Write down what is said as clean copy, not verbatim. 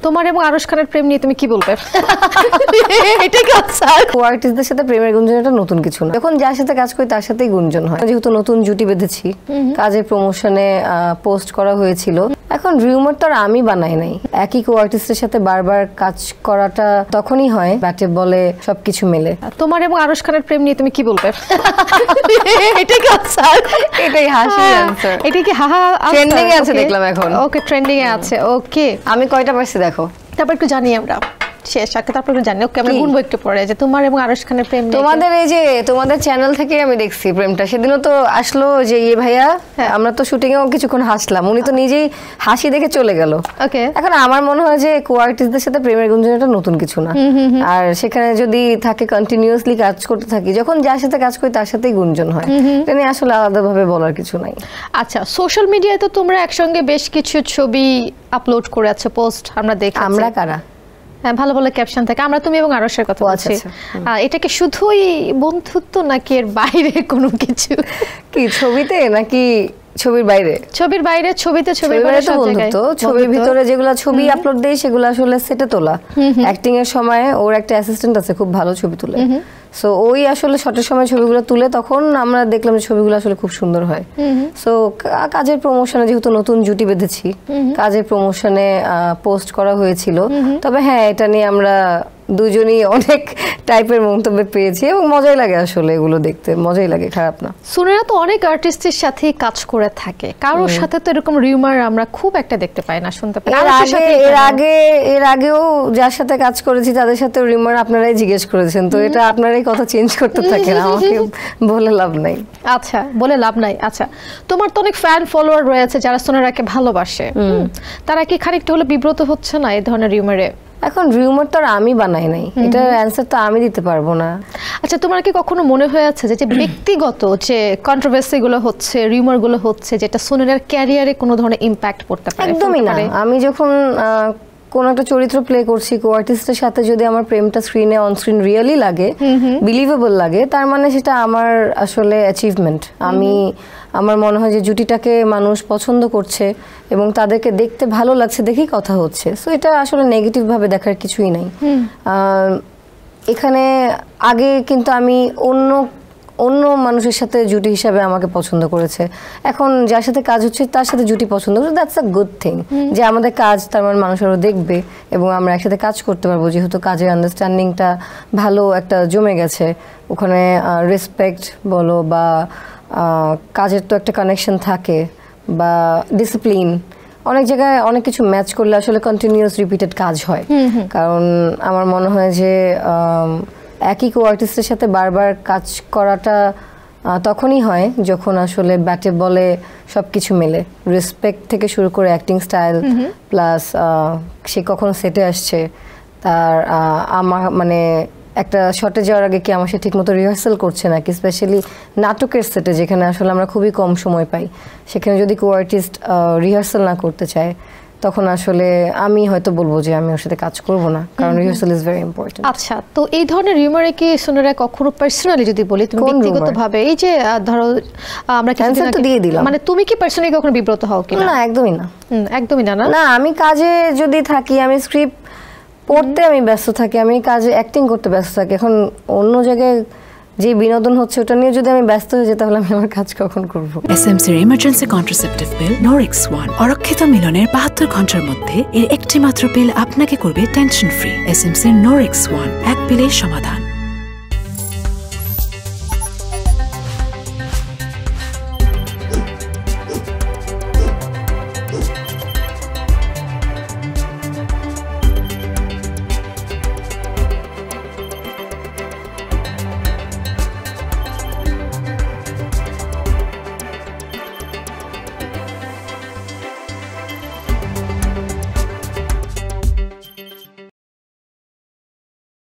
তোমার এবং আরশ খানের প্রেম নিয়ে তুমি কি বলবে? এটা কি আর্টিস্টদের সাথে প্রেমের গুঞ্জন এটা নতুন কিছু না। যখন যার সাথে কাজ করি তার সাথেই গুঞ্জন হয়। যেহেতু নতুন জুটি বেঁধেছি, কাজের প্রমোশনে পোস্ট করা হয়েছিল। এখন রিউমার তো আর আমি বানাই নাই। একই কো আর্টিস্টের সাথে বারবার কাজ করাটা তখনই হয় ব্যাটে বলে সবকিছু মেলে। তোমার এবং আরশ খানের প্রেম নিয়ে তুমি কি বলবে? এটা কি এটাই হাসি আনসার। এটা কি হাহা ট্রেন্ডিং এ আছে দেখলাম এখন। ওকে, ট্রেন্ডিং এ আছে। ওকে, আমি কয়টা পারছি দেখো। তারপর একটু জানি আমরা শেষ আগে, তারপর একটু জানি। ওকে, আমরা গুনবো একটু পরে যে তোমার এবং আরশ খানের প্রেম। তোমাদের এই যে তোমাদের চ্যানেল থেকে আমি দেখছি প্রেমটা, সেদিনও তো আসলো যে ইয়ে ভাইয়া, আমরা তো শুটিং এও কিছুক্ষণ হাসলাম, উনি তো নিজেই হাসি দেখে চলে গেল। ওকে, এখন আমার মনে হয় যে কো আর্টিস্টদের সাথে প্রেমের গুঞ্জন এটা নতুন কিছু না। আর সেখানে যদি থাকে কন্টিনিউয়াসলি কাজ করতে থাকি, যখন যার সাথে কাজ করি তার সাথেই গুঞ্জন হয়। এটা নিয়ে আসলে আলাদাভাবে বলার কিছু নাই। আচ্ছা, সোশ্যাল মিডিয়ায় তো তোমরা একসঙ্গে বেশ কিছু ছবি আপলোড করে আছো, পোস্ট আমরা দেখি। আমরা কারা? হ্যাঁ, ভালো ভালো ক্যাপশন থাকে। আমরা তুমি এবং আরশের কথা বলছি। এটা কি শুধুই বন্ধুত্ব নাকি এর বাইরে কোনো কিছু? কি ছবিতে নাকি ছবির বাইরে? ছবির বাইরে, ছবিতে, ছবির বাইরে সব জায়গায়। ছবির ভিতরে যেগুলো ছবি আপলোড দেই সেগুলো আসলে সেটে তোলা। অ্যাক্টিং এর সময় ওর একটা অ্যাসিস্ট্যান্ট আছে, খুব ভালো ছবি তুলে। সো ওই আসলে শটের সময় ছবিগুলো তুলে, তখন আমরা দেখলাম যে ছবিগুলো আসলে খুব সুন্দর হয়। সো কাজের প্রমোশনে যেহেতু নতুন জুটি বেঁধেছি, কাজের প্রমোশনে পোস্ট করা হয়েছিল। তবে হ্যাঁ, এটা নিয়ে আমরা দুজনই অনেক টাইপের মন্তব্য পেয়েছি এবং মজাই লাগে আসলে এগুলো দেখতে, মজাই লাগে, খারাপ না। সুনেরা তো অনেক আর্টিস্টের সাথেই কাজ করে থাকে, কারোর সাথে তো এরকম রিউমার আমরা খুব একটা দেখতে পাই না, শুনতে পাই। এর আগেও যার সাথে কাজ করেছি তাদের সাথে রিউমার আপনারাই জিজ্ঞেস করেছেন, তো এটা আপনারাই কথা চেঞ্জ করতে থাকেন, আমাকে বলে লাভ নাই। আচ্ছা, বলে লাভ নাই। আচ্ছা, তোমার তো অনেক ফ্যান ফলোয়ার রয়েছে যারা সুনেরাকে ভালোবাসে, তারা কি খানিকটা হলে বিব্রত হচ্ছে না এই ধরনের রিউমারে? এখন রিউমার তো আর আমি বানাই নাই, এটার অ্যানসার তো আমি দিতে পারবো না। আচ্ছা, তোমার কি কখনো মনে হয়েছে যে ব্যক্তিগত যে কন্ট্রোভার্সি গুলো হচ্ছে, রিউমার গুলো হচ্ছে, যেটা সুনেরার ক্যারিয়ারে কোনো ধরনের ইম্প্যাক্ট পড়তে পারে? একদমই না। আমি যখন কোন একটা চরিত্র প্লে করছি, কো আর্টিস্টের সাথে যদি আমার প্রেমটা স্ক্রিনে অন স্ক্রিন রিয়েলি লাগে, বিলিভেবল লাগে, তার মানে সেটা আমার আসলে অ্যাচিভমেন্ট। আমার মনে হয় যে জুটিটাকে মানুষ পছন্দ করছে এবং তাদেরকে দেখতে ভালো লাগছে দেখেই কথা হচ্ছে। সো এটা আসলে নেগেটিভ ভাবে দেখার কিছুই নাই। এখানে আগে কিন্তু আমি অন্য মানুষের সাথে জুটি হিসাবে আমাকে পছন্দ করেছে, এখন যার সাথে কাজ হচ্ছে তার সাথে জুটি পছন্দ করছে। দ্যাটস আ গুড থিং যে আমাদের কাজ তার মানে মানুষেরও দেখবে এবং আমরা একসাথে কাজ করতে পারবো, যেহেতু কাজের আন্ডারস্ট্যান্ডিংটা ভালো একটা জমে গেছে। ওখানে রেসপেক্ট বলো বা কাজের তো একটা কানেকশন থাকে, বা ডিসিপ্লিন, অনেক জায়গায় অনেক কিছু ম্যাচ করলে আসলে কন্টিনিউয়াস রিপিটেড কাজ হয়। কারণ আমার মনে হয় যে একই কো আর্টিস্টের সাথে বারবার কাজ করাটা তখনই হয় যখন আসলে ব্যাটে বলে সবকিছু মেলে। রেসপেক্ট থেকে শুরু করে অ্যাক্টিং স্টাইল, প্লাস সে কখন সেটে আসছে, তার আমার মানে একটা শটে যাওয়ার আগে কি আমার সে ঠিকমতো রিহার্সাল করছে নাকি, স্পেশালি নাটকের সেটে যেখানে আসলে আমরা খুবই কম সময় পাই, সেখানে যদি কো আর্টিস্ট রিহার্সাল না করতে চায়, তখন আসলে আমি হয়তো বলবো যে আমি ওর সাথে কাজ করব না, কারণ রিহার্সাল ইজ ভেরি ইম্পর্টেন্ট। আচ্ছা, তো এই ধরনের রিউমারে কি সুনেরা কখনো পার্সোনালি যদি বলি, তুমি ব্যক্তিগতভাবে এই যে ধরো আমরা ক্যান্সার তো দিয়ে দিলাম, মানে তুমি কি পার্সোনালি কখনো বিব্রত হও কি? না, একদমই না। একদমই না। না, আমি কাজে যদি থাকি, আমি স্ক্রিপ্ট পড়তে আমি ব্যস্ত থাকি, আমি কাজে অ্যাক্টিং করতে ব্যস্ত থাকি। এখন অন্য জায়গায় যে বিনোদন হচ্ছে ওটা নিয়ে যদি আমি ব্যস্ত হয়ে যাই, তাহলে আমি আমার কাজ কখন করব? এসএমসির emergency contraceptive pill Norix one অরক্ষিত মিলনের 72 ঘন্টার মধ্যে এর একটি মাত্র পিল আপনাকে করবে টেনশন ফ্রি। এসএমসির নরিক্স ওয়ান, এক পিলের সমাধান।